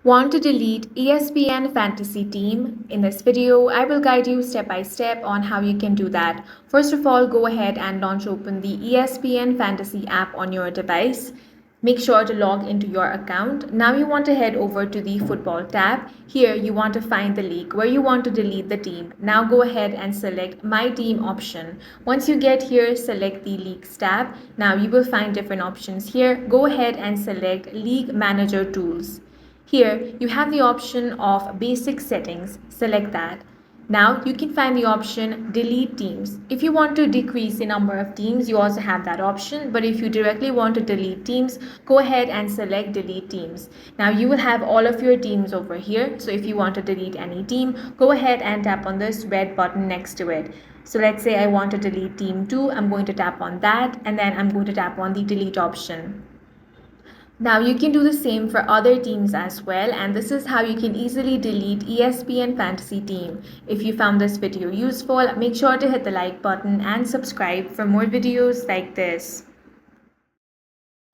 Want to delete ESPN Fantasy Team? In this video, I will guide you step by step on how you can do that. First of all, go ahead and launch open the ESPN Fantasy app on your device. Make sure to log into your account. Now you want to head over to the football tab. Here you want to find the league where you want to delete the team. Now go ahead and select My Team option. Once you get here, select the Leagues tab. Now you will find different options here. Go ahead and select League Manager Tools. Here, you have the option of basic settings. Select that. Now, you can find the option delete teams. If you want to decrease the number of teams, you also have that option. But if you directly want to delete teams, go ahead and select delete teams. Now, you will have all of your teams over here. So if you want to delete any team, go ahead and tap on this red button next to it. So let's say I want to delete team 2. I'm going to tap on that, and then I'm going to tap on the delete option. Now you can do the same for other teams as well, and this is how you can easily delete ESPN Fantasy Team. If you found this video useful, make sure to hit the like button and subscribe for more videos like this.